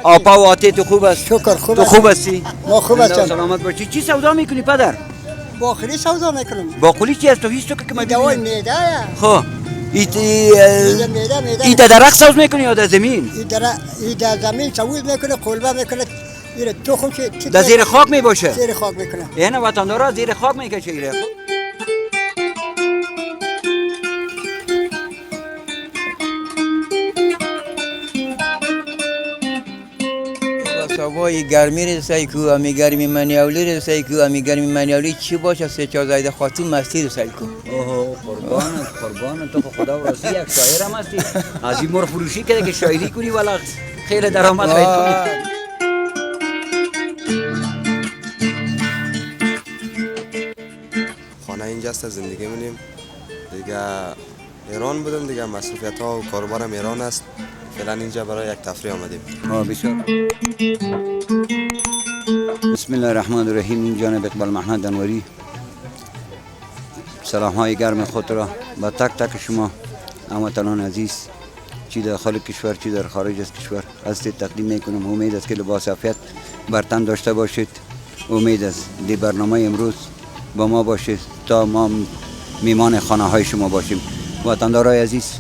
آپا و آتی تو خوب است؟ شکر خوب تو است. خوب هستی؟ ما خوب زنده و هستم. سلامت باشی. چی سودا میکنی پدر؟ باخری سودا میکنم. باقولی چی است تو هیچ تو که من دوای ببینم. میده. خب میده. ای در درخت سوز میکنی یا در زمین؟ ای در زمین سوز میکنه، قلبه میکنه. این تخم که در زیر خاک می باشه. زیر خاک میکنه. اینه وطندارا زیر خاک میکشه ایره. سوای گرمی رسایی کو امی گرمی منیولی رسایی کو امی گرمی منیولی چی باشه سه چهار زایده خاطر مستی رسایی کو. اوه قربان تو خدا و راستی یک شاعر هم هستی. از این مر فروشی که شاعری کنی والا خیلی درآمد خیلی کنی. خانه اینجاست، زندگی مونیم دیگه. ایران بودم دیگه، مصروفیت ها و کاروبارم ایران است. فعلا اینجا برای یک تفریح آمدیم. بسیار. بسم الله الرحمن الرحیم. این جانب اقبال محمد انوری سلام های گرم خود را با تک تک شما هموطنان عزیز چی داخل کشور چی در خارج از کشور از تقدیم میکنم. امید است که لباس عافیت بر تن داشته باشید. امید است دی برنامه امروز با ما باشید تا ما میمان خانه های شما باشیم. وطندارای عزیز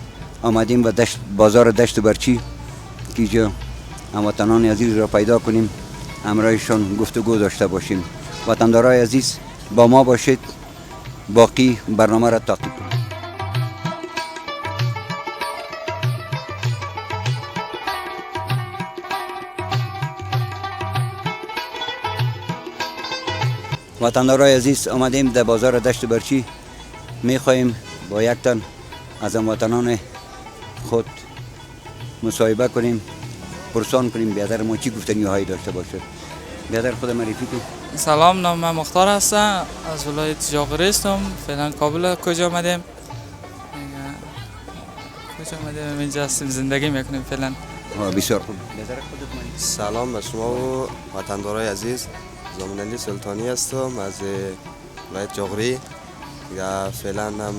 آمدیم به بازار دشت برچی که جا هموطنان عزیز را پیدا کنیم، همراهشان گفتگو داشته باشیم. وطندارای عزیز با ما باشید، باقی برنامه را تعقیب کنید. وطندارای عزیز آمدیم در بازار دشت برچی. میخواهیم با یک تن از هموطنان خود مصاحبه کنیم، پرسان کنیم بیادر ما چی گفتنی هایی داشته باشه. بیادر خود معرفی کن. سلام، نام من مختار هستم، از ولایت جاغوری هستم. فعلا کابل کجا آمدیم؟ اینجا هستیم زندگی میکنیم فعلا. بسیار خوب. بیادر خودت معرفی. سلام به شما و وطندارای عزیز. زامن علی سلطانی هستم از ولایت جاغوری دیگه. فعلا هم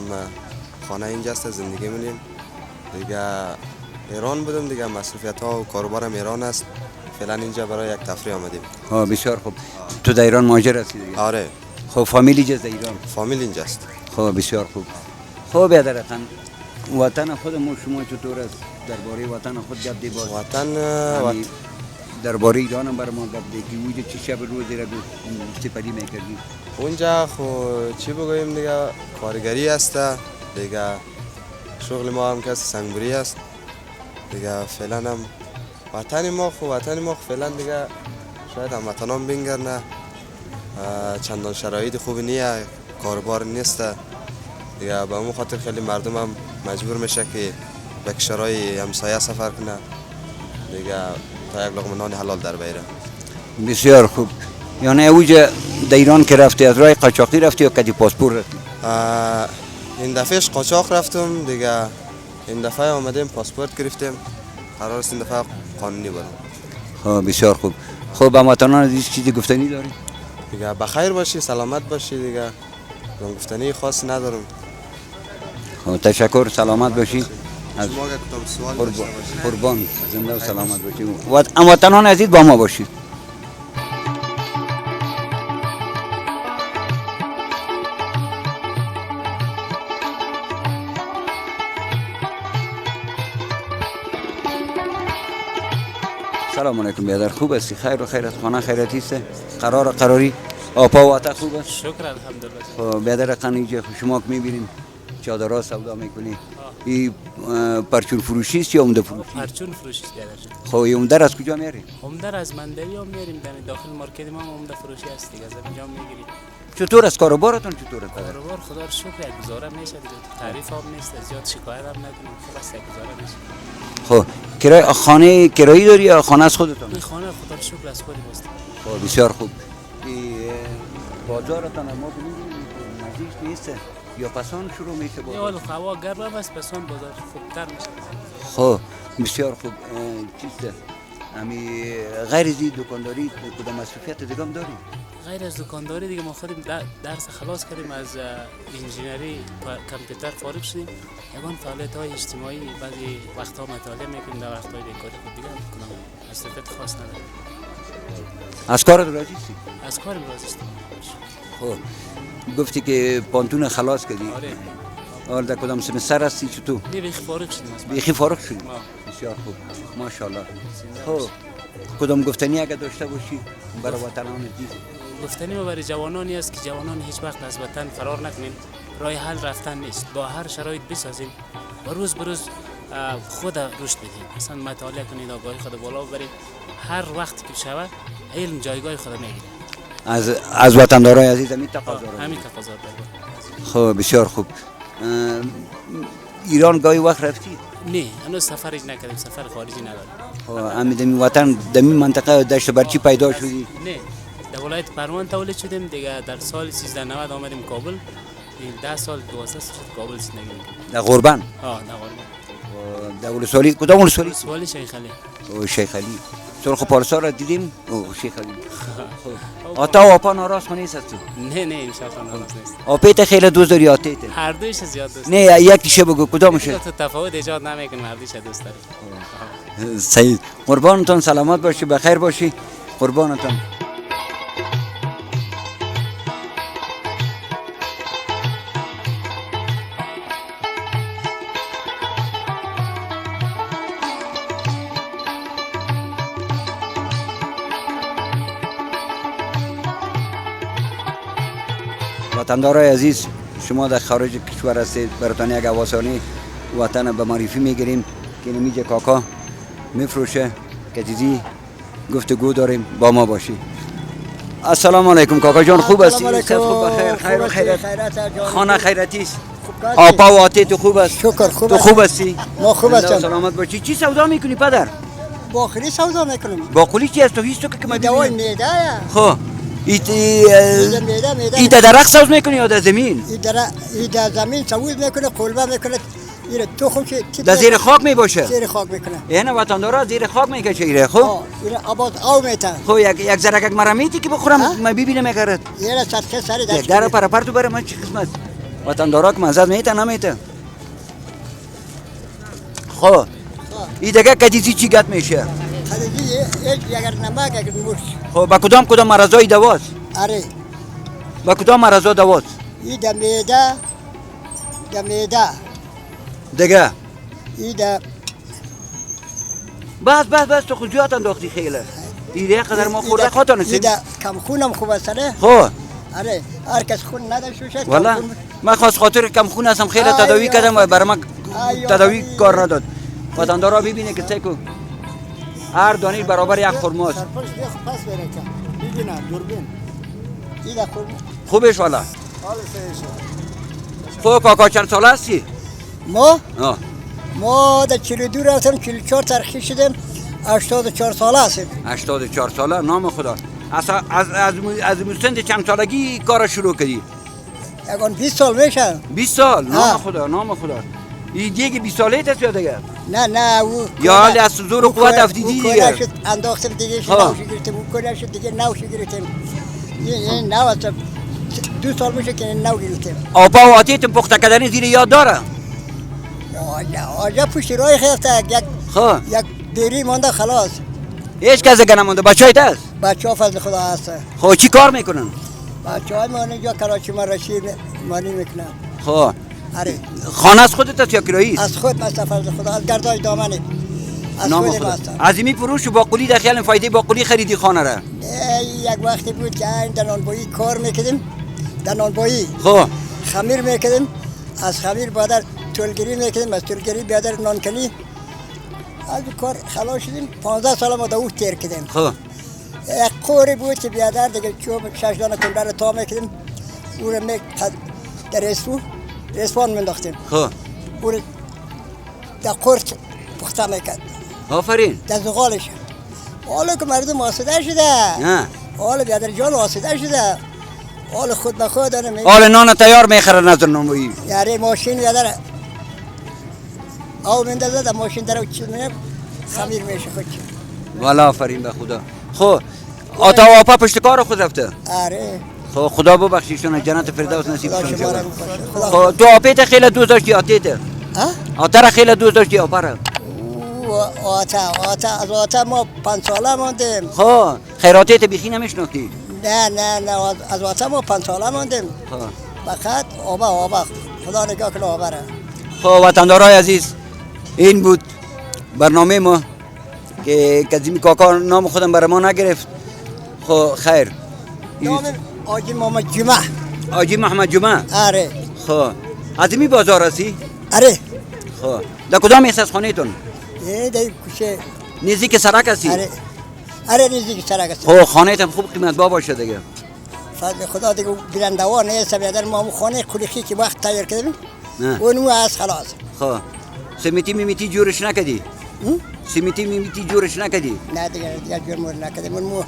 خانه اینجاست، زندگی مونیم دیگه. ایران بودم دیگه، مصروفیت ها و کاروبارم ایران است. فعلا اینجا برای یک تفریح آمدیم. بسیار خوب. تو در ایران مهاجر هستی دیگه؟ آره. خب فامیلی اینجاست در ایران؟ فامیل اینجاست. خب بسیار خوب. خب بیادر وطن خود ما شما چطور است؟ درباره وطن خود گپ دی باز. وطن درباره ایران هم بر ما گپ دی که اونجا چی شب روزی را سپری میکردی؟ اونجا خو چی بگوییم دیگه، کارگری است دیگه. شغل ما هم کس سنگبری است دیگه. فعلا هم وطن ما فعلا دیگه شاید هم وطنان بینگرنه چندان شرایط خوبی نیه، کاربار نیست دیگه. به اون خاطر خیلی مردم هم مجبور میشه که به کشورهای همسایه سفر کنه دیگه تا یک لقمه نان حلال در بیاره. بسیار خوب. یعنی اوجا در ایران که رفتی از راه قاچاقی رفتی یا کدی پاسپورت رفتی؟ این دفعهش قاچاق رفتم دیگه. این دفعه آمدیم پاسپورت گرفتیم، قرار است این دفعه قانونی برم. بسیار خوب. خب هموطنان عزیز چیزی گفتنی داری؟ دیگه بخیر باشی، سلامت باشی دیگه. گفتنی خاص ندارم. تشکر، سلامت باشی. از شما اگه کدام سوال داشته باشید. قربان، زنده و سلامت باشی. و هموطنان عزیز با ما باشید. سلام علیکم بیادر، خوب هستی؟ خیر و خیرت؟ خانه خیرتی است؟ قراری آپا و آتا خوب است؟ شکر الحمدلله. خب بیادر قنیجه شما که میبینیم چادرها سودا میکنی، این پرچون فروشی است یا عمده فروشی؟ پرچون فروشی است بیادر. خب این عمده از کجا میاری؟ عمده از مندوی هم میاریم، داخل مارکت ما عمده فروشی است دیگه، از اینجا میگیریم. چطور است کاربارتون؟ چطور است؟ کاروبار خدا رو شکر یک گزاره میشه دیگه، تعریف هم نیست، زیاد شکایت هم نکنیم، خلاص یک گزاره میشه. خب کرایه خانه کرایی داری یا خانه از خودتون؟ این خانه خدا رو شکر از خودی است. خب بسیار خوب. این بازارتان ما ببینیم نزدیک نیست یا پسان شروع میشه بازار؟ حال هوا گرم است، پسان بازار خوبتر میشه. خب بسیار خوب. چیست امی غیر از این دکانداری کدام مسئولیت دیگه هم داری؟ غیر از دکانداری دیگه ما خودیم درس خلاص کردیم از انجینری کامپیوتر فارغ شدیم. یگان فعالیت های اجتماعی بعضی وقتها مطالعه میکنیم، در وقتهای بیکاری خود دیگه میکنم. مسئولیت خاص ندارم. از کار راضی هستی؟ از کارم راضی هستم. خب گفتی که پانتون خلاص کردی. آره. حالا در کدام سمستر هستی چطور؟ نه بیخی فارغ شدیم از بیخی فارغ شدی؟ بسیار خوب ماشاءالله. خب کدام گفتنی اگه داشته باشی برای وطنان دیگه؟ گفتنی ما برای جوانانی است که جوانان هیچ وقت از وطن فرار نکنیم. راه حل رفتن نیست، با هر شرایط بسازیم و روز به روز خود رشد بدیم. مثلا مطالعه کنید، آگاهی خود بالا ببرید. هر وقت که شود علم جایگاه خود میگیره. از وطندارای عزیز همین تقاضا رو همین تقاضا داریم. خب بسیار خوب. ایران گاهی وقت رفتی؟ نه هنوز سفرش نکردیم، سفر خارجی نداریم. خب همین دمی وطن دمی منطقه دشت برچی پیدا شدی؟ نه در ولایت پروان تولد شدیم دیگه. در سال 1390 آمدیم کابل. 10 سال 12 سال کابل زندگی می‌کنیم. در غربن؟ ها در غربن. در ولسوالی کدام ولسوالی؟ ولسوالی شیخ علی. او شیخ علی. سرخ پارسا را دیدیم. او شیخ علی. آتا و آپا ناراض نیست تو؟ نه نه انشاءالله ناراض نیست. آپیت خیلی دوست داری آتیت؟ هر دویش زیاد دوست. نه یکیشه بگو کدامشه؟ تو تفاوت ایجاد نمیکنه، هر دویش دوست دارم. سعید قربانتون سلامت باشی، بخیر باشی، قربانتون. وطندارای عزیز، شما در خارج کشور هستید، براتون یک آواسانی وطن به معرفی میگیریم که نمیجه کاکا میفروشه که دیدی گفتگو داریم، با ما باشی. السلام علیکم کاکا جان، خوب هستی؟ خوب بخیر، خیر و خیرت. خانه خیرتی است. آپا و آتی تو خوب است؟ شکر خوب. تو خوب هستی؟ ما خوب هستم. سلامت باشی. چی سودا میکنی پدر؟ باقلی سودا میکنم. باقلی چی است؟ تو هیچ تو که ما دوای ببینیم. میده. خب میده. ای درخت سوز میکنی یا در زمین؟ ای در زمین سوز میکنه، قلبه میکنه. این تخم که در زیر خاک میباشه؟ زیر خاک میکنه. یعنی وطندارا زیر خاک میکشه ایره. خب این آباد آو میتن. خب یک زرک مرمیتی که بخورم من ببینم میکرد. یه صدقه سری یک در پر تو برای من چی قسمت وطندارا که مزد میته نمیته. خب این دیگه کدیزی چی گت میشه؟ کدیزی اگر نمک اگر مرچ. خب با کدام مرضای دواست؟ آره. با کدام مرضا دواست؟ این در میده. دیگه این در بس تو خود زیاد انداختی خیلی. ایره قدر ما خورده خاطر نسیم. این در کم خونم خوب است نه؟ خب آره هر کس خون نداشته باشه. والا من خواست خاطر کم خون هستم خیلی تداوی کردم و برای من تداوی کار نداد. وطندارا ببینه که سیکو هر دانی برابر یک خرماست. سرپوش دیگه پس بره که ببینم دوربین. این در خرماست. خوبش والا. حال سهشه. خب کاکا چند ساله هستی؟ ما در 42 رفتم، 44 ترخی شدیم، 84 ساله هستیم. 84 ساله نام خدا. از مسند چند سالگی کار شروع کردی؟ یکان 20 سال میشه. 20 سال نام خدا. این دیگه 20 ساله است یا دیگه؟ نه او یا حالی از زور و قوت افتیدی دیگه؟ انداختم دیگه نوش گرفتم، اون کنه شد دیگه نوش گرفتم. این نو است 2 سال میشه که نو گرفتم. آبا و آتیتم پخته کردن زیر یاد داره؟ آجا پشت رای خیفته یک دیری مانده خلاص. هیچ کس دیگه نمونده. بچه‌هایت هست؟ بچه ها فضل خدا هست. خب چی کار میکنن؟ بچه های ما اینجا کراچی مرشی مانی میکنن. خب آره. خانه از خودت است یا کرایی است؟ از خود است فضل خدا، از گردای دامنه. از خود است. عظیمی فروش و باقولی در خیال فایده باقولی خریدی خانه را؟ یک وقتی بود که در نانبایی کار میکردیم. در نانبایی خب خمیر میکردیم، از خمیر بعد تولگری میکردیم، از تولگری بعد نانکنی. از کار خلاص شدیم. 15 سال ما داوود تیر کردیم. خب یک قوری بود که بیادر دیگه چوب 6 دانه کلبر تا میکردیم، او رو در رسوان مینداختیم. خب او رو در قرص پخته میکرد. آفرین. در زغالش. حالا که مردم آسوده شده. نه حالا بیادر جان آسوده شده. حالا خود به خود داره میگه. حالا نان تیار میخرن از نانوایی. یعنی ماشین بیادر آو میندازه، در ماشین در چیز میره خمیر میشه خود. والا آفرین به خدا. خب آتا و آپا پشت کار خود رفته. آره خب خدا ببخشیشون جنت فردوس نصیبشون خدا شما را کنه. بخوشه. خدا خب تو آپیت خیلی دوست داشتی آتیت؟ آتا را خیلی دوست داشتی آپا را؟ از آتا ما 5 ساله ماندیم. خب خیراتیت بیخی نمیشناختی؟ نه از آتا ما 5 ساله ماندیم. خب فقط آبا خدا نگاه کنه آبا را. خب وطندارای عزیز این بود برنامه ما که کزیمی کاکا نام خودم برای ما نگرفت. خب خیر نام آجی محمد جمعه. آجی محمد جمعه. آره خب از این بازار هستی؟ آره خب در کدام است از خانه تون؟ در کوچه. نزدیک سرک هستی؟ آره نزدیک سرک است. خب خانه تون خوب قیمت با باشه دیگه. فضل خدا دیگه برندوار نیست. بیادر ما خانه قلیخی که وقت تیار کردیم نه. اونمو از خلاص. خب سمیتی میمیتی جورش نکدی؟ سمیتی میمیتی جورش نکدی؟ نه دیگه جور مور نکردیم. اونمو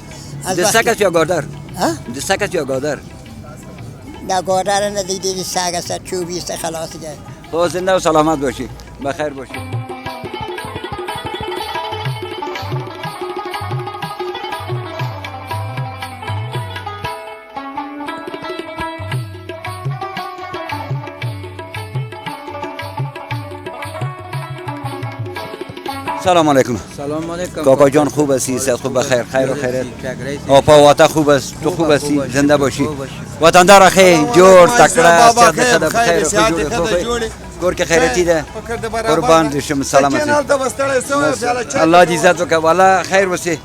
از دستک است یا گادر؟ ها؟ دستک است یا گادر؟ نه گادر نه دیگه سگ است چوبی است خلاص دیگه. خب زنده و سلامت باشی. بخیر باشی. سلام علیکم. سلام علیکم کاکا جان خوب هستی؟ صحت خوب بخیر خیر و خیرت. آپا واتا خوب است تو خوب هستی؟ زنده باشی. وطندار خیر جور تکړه صحت خدا بخیر خوب جوړ کور کې خیرتی ده قربان دې شم سلامت الله دې عزت وکړه والا خیر وسی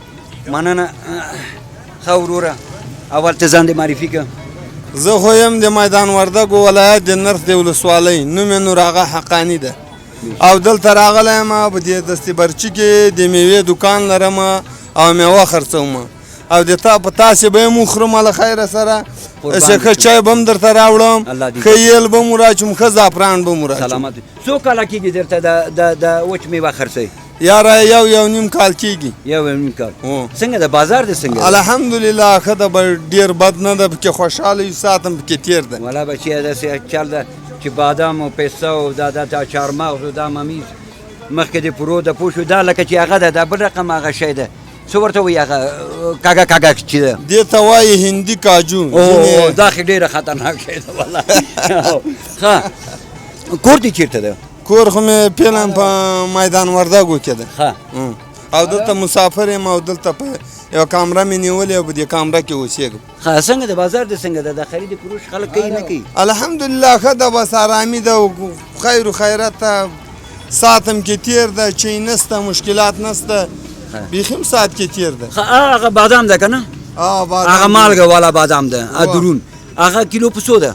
مننه خوروره اول ته ځان دې معرفي کړه. زه خو یم د میدان وردګو ولایت د نرخ د ولسوالۍ نوم یې نورآغا حقاني ده او دلته راغلی یم په دې دستي برچي کې د میوې دکان لرم او میوه خرڅوم او د تا په تاسې به یې وخورم له خیره سره ښه چای به هم درته راوړم ښه ییل به م وراچوم ښه زعفران به م وراچوم. سلامت. څو کاله کېږي درته د وچ میوه خرڅوي؟ یاره یو نیم کال کېږي. یو نیم کال. څنګه د بازار دې څنګه؟ الحمدلله ښه ده به ډېر بد نه ده پکې خوشحاله یو ساعت هم پکې تېر ده. والا بچیه داسې چل ده چې بادام او پسته او دا چهارمغز او دا ممیز مخکې د پرو د پوه شو دا لکه چې هغه ده دا بل رقم هغه شی ده څه ورته وایي هغه کاږه چې ده دې ته وایي هندي کاجو. دا خو ډېره خطرناک شی ده والله. ښه کور دې چېرته ده؟ کور خو مې فعلا په میدان وردګو کې ده. ښه او دلته مسافر یم او دلته په یو کامره مې نیولې او په دې کامره کې اوسېږم. ښه څنګه د بازار دې څنګه ده د خرید فروش خلک کوي نه کوي؟ الحمدلله ښه ده بس ارامي ده او خیر و خیرت ته ساعت هم کې تېر ده چی نسته مشکلات نسته بیخي هم ساعت کې تېر ده. ښه هغه بادام ده که نه؟ هغه مالګه والا بادام ده درون هغه کیلو په څو ده؟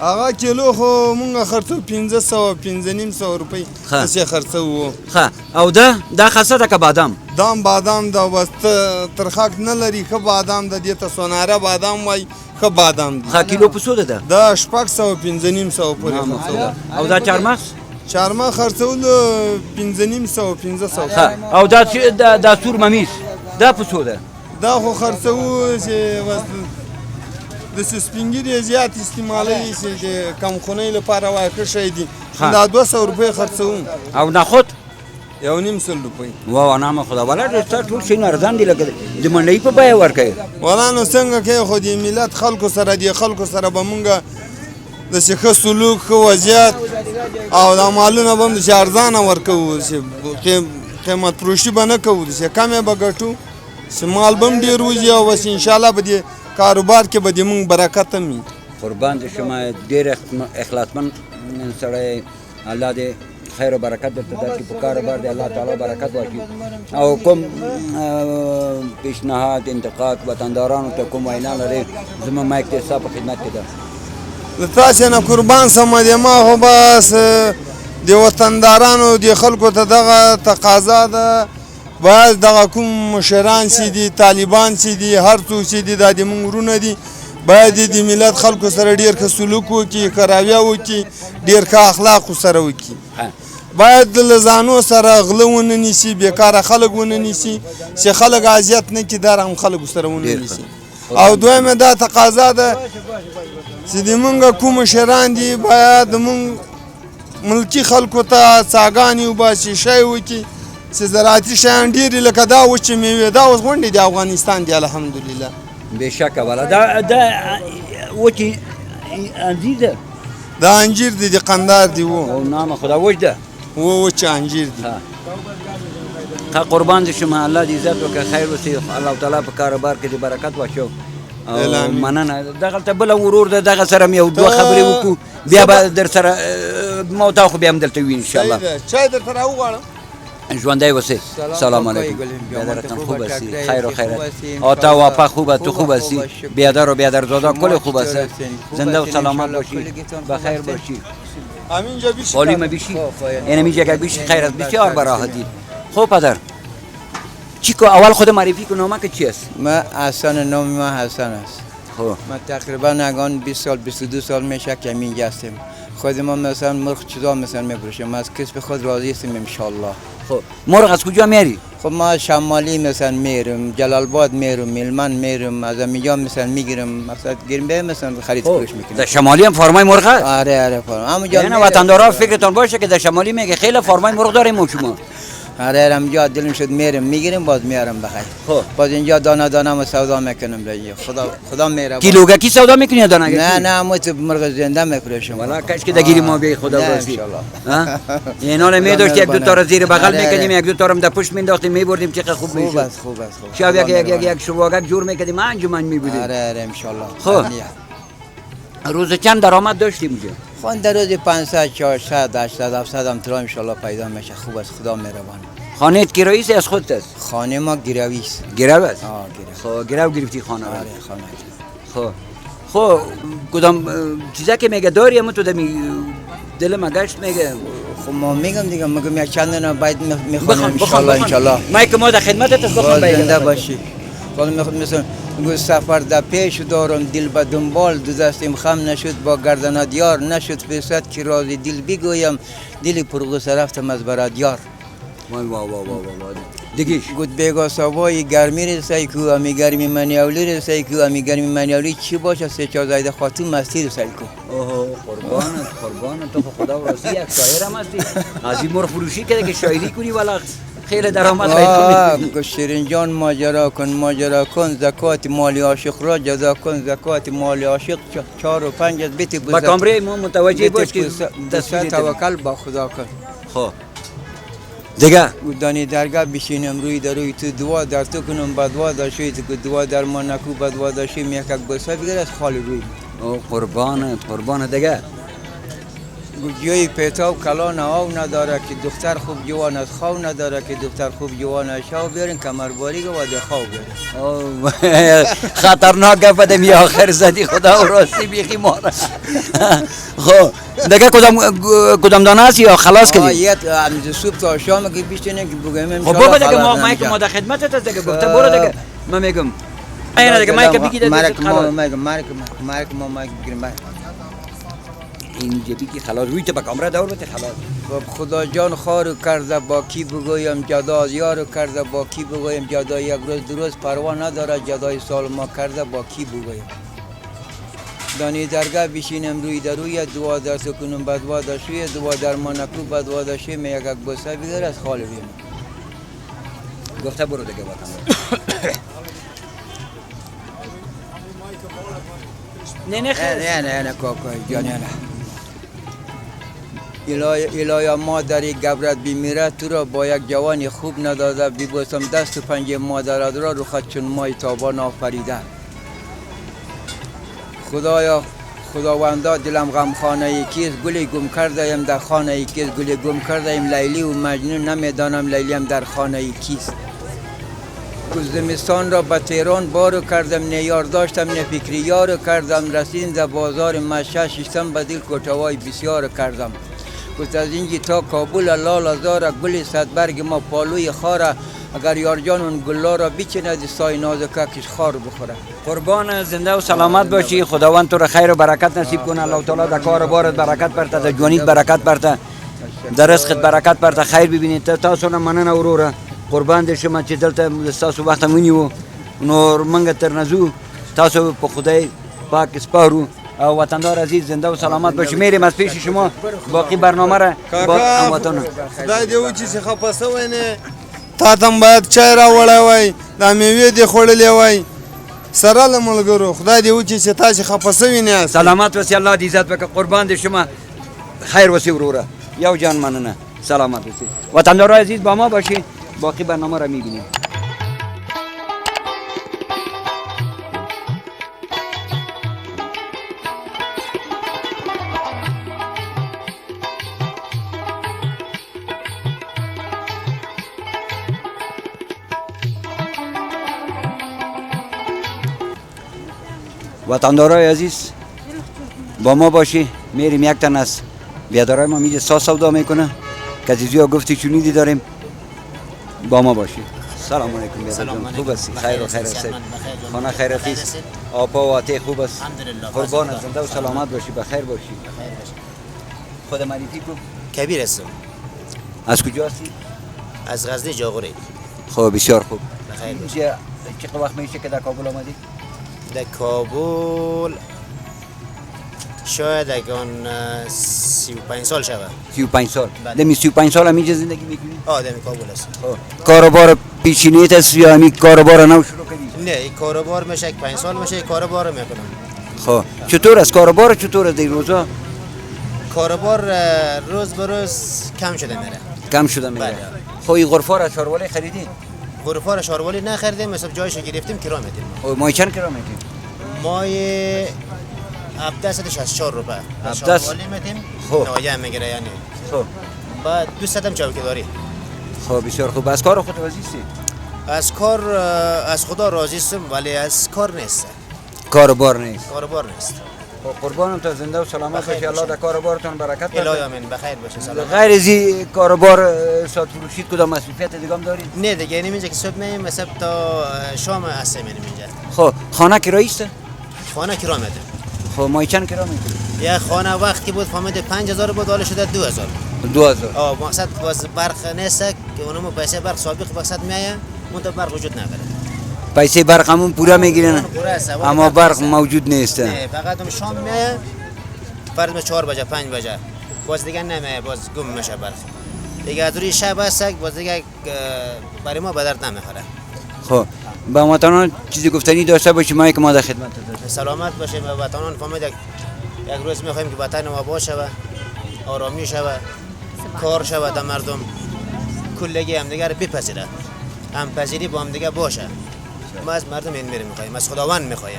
هغه کیلو خو مونږ خرڅو 500 550 روپۍ داسې خرڅوو. ښه او دا خاصه ده که بادام؟ دام بادام ده بس ترخاک نه لري ښه بادام ده دې ته سوناره بادام وایي ښه بادام دي. ښه کیلو په څو ده ده؟ دا 600 550 پورې خرڅوو. او دا چهارمغز؟ چهارمغز خرڅولو 550 ښه او دا سور ممیز دا په څو ده؟ دا خو خرڅوو چې د سپینګیري زیات استعمالوي چې د کمخونۍ لپاره وایي ښه شی دي دا 200 روپۍ خرڅوم. او نخود؟ 1.5 روپۍ. واه نامه خدا والا ډېر ټول شیونه ارزان دي لکه د منډۍ په بیه ورکوي. والا نو څنګه کوي خو د ملت خلکو سره د خلکو سره به مونږ داسې ښه سلوک ښه وضعیت او دا مالونه به هم داسې ارزانه ورکوو چې قیمت فروشي به نه کوو داسې کمې به ګټو چې مال به هم ډېر وځي او بس انشاءالله به دې کاروبار کې به د مونږ برکت هم وي. قربان دې شمه ډېر اخلاصمند سړی الله دې خیر و برکت درته درکړي په کاروبار دې الله تعالی برکت واچوي او کوم پیشنهاد انتقاد وطندارانو ته کوم وینا لرئ زما مایک ته ستا په خدمت کې ده. د تاسې نه قربان سمه د ما خو بس د وطندارانو د خلکو ته دغه تقاضا ده باید دغه کوم مشران چې دي طالبان چې دي هر څوک چې دي دا د مونږ ورونه دي باید د ملت خلکو سره ډېر ښه سلوک وکړي ښه رویه وکړي ډېر ښه اخلاق سره وکړي. باید له ځانو سره غله ونه نیسي بېکاره خلک ونه نیسي چې خلک اذیت نه کړي دا رقم خلکو سره ونه نیسي. او دویمه دا تقاضا ده چې د مونږ کوم مشران دي باید مونږ ملکي خلکو ته څاګانې وباسي شی وکړي چې زراعتي شیان ډېرې لکه دا وچې میوې دا اوس غونډې د افغانستان دي الحمدلله. بېشکه والا دا وچې انځیر ده. دا انجیر دي د قندار دي او نام خدا وچ ده وچ انجیر دي. ښه قربان دې شم الله دې عزت وکړي خیر وسي الله تعالی په کاروبار کې دې برکت واچو او مننه. دغلته بل ورور ده دغه سره یو دوه خبرې وکړو بیا به در سره ما تا خو بیا هم دلته وي انشاءالله. چای درته راوغواړم. ژوندی اوسې. سلام علیکم. بیادرتان خوب هستی خیر و خیرت آتا و اپا خوب تو خوب هستی بیادر و بیادرزاده کل خوب هست زنده و سلامت باشی بخیر باشی همینجا بیشی حالی ما بیشی این همیجا که بیشی خیر است بسیار براحتی. خب پدر چی که اول خود معرفی کن نامه که چی است؟ من حسن نام من حسن است. خب من تقریبا اگان 20 سال 22 سال میشه که اینجا هستم. خود ما مثلا مرغ چیزا مثلا میفروشم از کسب خود راضی هستم ان شاء الله. خب مرغ از کجا میاری؟ خب ما شمالی مثلا میرم جلال آباد میرم میلمن میرم از اینجا مثلا میگیرم مثلا گرم مثلا خرید فروش میکنم. در شمالی هم فرمای مرغ؟ آره فرمان. همونجا یعنی وطندارا فکرتون باشه که در شمالی میگه خیلی فرمای مرغ داریم شما. آره همونجا دلم شد میرم میگیرم باز میارم بخیر. خب باز اینجا دانه دانه ما سودا میکنم برای خدا میره. کیلوگه کی سودا میکنی دانه؟ نه ما تو مرغ زنده میفروشم. والا کاش که دگیری ما بی خدا واسه. اینا میداشت یک دو تا رو زیر بغل میکردیم یک دو تا رو در پشت مینداختیم میبردیم چقدر خوب میشد. خوب است خوب است. شب یک شواگک جور میکردیم انجمن میبودیم. آره ان شاء الله. خب روز چند درآمد داشتیم اونجا؟ خون در روز 500 400 800 700 هم ان شاء الله پیدا میشه. خوب است خدا مهربان. خانه گرویی است از خودت است؟ خانه ما گرویی است. گرو است؟ گرو. خب گرو گرفتی خانه. آره خانه. خب کدام چیزا که میگه داری اما تو دل ما گشت میگه. خب ما میگم دیگه میگم یک چند نه باید میخوام ان شاء الله. ما که ما در خدمتت است بخوام زنده باشی. حالا مثلا گو سفر در پیش دارم دل به دنبال دو دستم خم نشد با گردن دیار نشد فرصت که راز دل بگویم دل پرغوسه رفتم از برات یار. دیگه گفت بگو سوای گرمی رسای کو امی گرمی منی اولی رسای کو امی گرمی منی اولی چی باشه سه چهار زایده خاتون مستی رسای کو. قربانت تو خدا و راضی یک شاعر هم هستی از این مرغ فروشی کرده که شاعری کنی والا خیلی درآمد پیدا کنی. شیرین جان ماجرا کن زکات مالی عاشق را جدا کن زکات مالی عاشق 4 و 5 از بیت با کامره ما متوجه باش که دست توکل با خدا کن. خب دیگه دانی درگاه بشینم روی در روی تو دعا در تو کنم بدوا داشتی تو دعا در ما نکو بدوا داشتی میکک بسا بگر از خالی روی قربانت دیگه جای پیتا و کلان آو نداره که دختر خوب جوان از خواو نداره که دختر خوب جوان از شاو بیارن کمرباری و ده خواو بیارن. خطرناک گفتم یا آخر زدی خدا و راستی بیخی ماره. خب دیگه کدام دانه هستی یا خلاص کردی؟ یه صبح تا شام که بیشتر که بگم خب بابا دیگه ما در خدمتت است دیگه گفته برو دیگه ما میگم اینا دیگه مایک بگید مارک ما بگیریم این جبی که خلاص روی تو با کامره دور بده خلاص. خدا جان خارو کرده با کی بگویم جدا یارو کرده با کی بگویم جدا یک روز دو روز پروا نداره جدای سال ما کرده با کی بگویم. دانی درگاه بشینم روی در روی دعا در تو کنم بدوا داشتی دعا در ما نکو بدوا داشتی می یک بوسه بگیر از خالی بیم. گفته برو دیگه با کامره. نه کاکای جانی نه. الهی مادری گبرت بیمیره تو را با یک جوانی خوب نداده بیبوسم دست و پنجه مادرت را رو خط چون مای تابان آفریده. خدایا خداوندا دلم غم خانه کیست گلی گم کرده ایم در خانه کیست گلی گم کرده ایم لیلی و مجنون نمیدانم لیلیم در خانه کیست. زمستان را به تهران بارو کردم نیار داشتم نه فکری یارو کردم رسیدم در بازار مشهد ششتم به دل کوتاوای بسیار کردم. گفت از اینجا تا کابل لال هزار گل صد برگ ما پالوی خاره اگر یار جان اون گلا را بچیند سای نازکش خار بخوره. قربان زنده و سلامت باشی خداوند تو را خیر و برکت نصیب کنه الله تعالی در کار بارت برکت برته در جوانیت برکت برته در رزقت برکت برته خیر ببینید تاسو نه مننه وروره قربان دې شم چې دلته تاسو وخت ونیو نور منګه تر نزو تاسو په خدای پاک سپارو او وطندار عزیز زنده و سلامت باشی. میریم از پیش شما باقی برنامه را با هموطنان. خدای دې وچی چې خپسه وینه تا ته هم باید چای راوړی وای دا میوې دې خوړلې وای سره له ملګرو خدای دې وکړي چې تاسې خفه سوي نه یاست سلامت وسی الله دې عزت وکړه قربان دې شما خیر وسی وروره یو جان مننه سلامت وسی وطندارای عزیز با ما باشید باقی برنامه را میبینیم وطندارای عزیز با ما باشی میریم یک تن از بیادرای ما میگه سودا میکنه کزیزیا گفتی چونیدی داریم با ما باشی سلام علیکم بیادر جان خوب هستی خیر و خیر هستی خانه خیرتی است آپا و آته خوب است قربان از زنده و سلامت باشی بخیر باشی خود معرفی کو کبیر هستم از کجا هستی از غزنی جاغوری خب بسیار خوب بخیر باشی چه وقت میشه که در کابل آمدی در کابل شاید اگان 35 سال شود 35 سال دمی 35 سال هم اینجا زندگی میکنی دمی کابل هستم کاروبار پیشینیت است یا همین کاروبار نو شروع کردی نه این کاروبار میشه 5 سال میشه کاروبار میکنم خب چطور است کاروبار چطور است این روزا کاروبار روز به روز کم شده میره کم شده میره خب این غرفه را شاروالی خریدی غرفه را شاروالی نخریدیم مثلا جایشو گرفتیم کرا میدیم خب مای چند کرا میدیم مای 1764 روپیه شاروالی میدیم خب نایه میگیره یعنی خب بعد 200 هم چوکیداری خب بسیار خوب از کار خود راضی هستی از کار از خدا راضی هستم ولی از کار نیست کاروبار نیست کاروبار نیست خب قربانم تا زنده و سلامت باشی الله در کاروبارتون برکت بده الهی آمین بخیر باشه سلام غیر از این کاروبار ساعت فروشی کدام مسئولیت دیگه هم داری نه دیگه یعنی اینجا که صبح میایم مثلا تا شام هستیم یعنی اینجا خب خانه کرایی است خانه کرا میدیم خب مای چند کرا میدی یه خانه وقتی بود فهمیده 5000 بود حالا شده 2000 2000 مقصد باز برق نیست که اونم پیسه برق سابق مقصد میایه اون تو برق وجود نداره پیسه برق همون پورا میگیرن اما برق موجود نیست نه فقط اون شام میایه فرض 4 بجه 5 بجه باز دیگه نمیایه باز گم میشه برق دیگه از روی شب هست باز دیگه برای ما به درد نمیخوره خب با وطنان چیزی گفتنی داشته باشی ما که ما در خدمت هستیم سلامت باشه به وطنان فهمید یک روز میخوایم که وطن ما باشه و آرامی شوه کار شوه در مردم کلگی هم دیگر بپذیره هم پذیری با هم دیگه باشه ما از مردم این میخوایم از خداوند میخوایم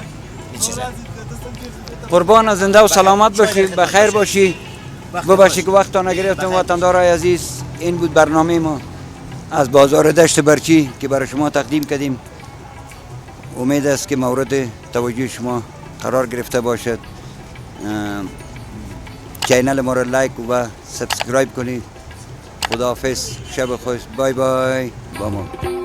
این چیزه قربان زنده و سلامت باشی بخیر باشی ببخشید که وقت تا نگرفتم وطندارای عزیز این بود برنامه ما از بازار دشت برچی که برای شما تقدیم کردیم امید است که مورد توجه شما قرار گرفته باشد چینل ما را لایک و سابسکرایب کنید خداحافظ شب خوش بای بای با ما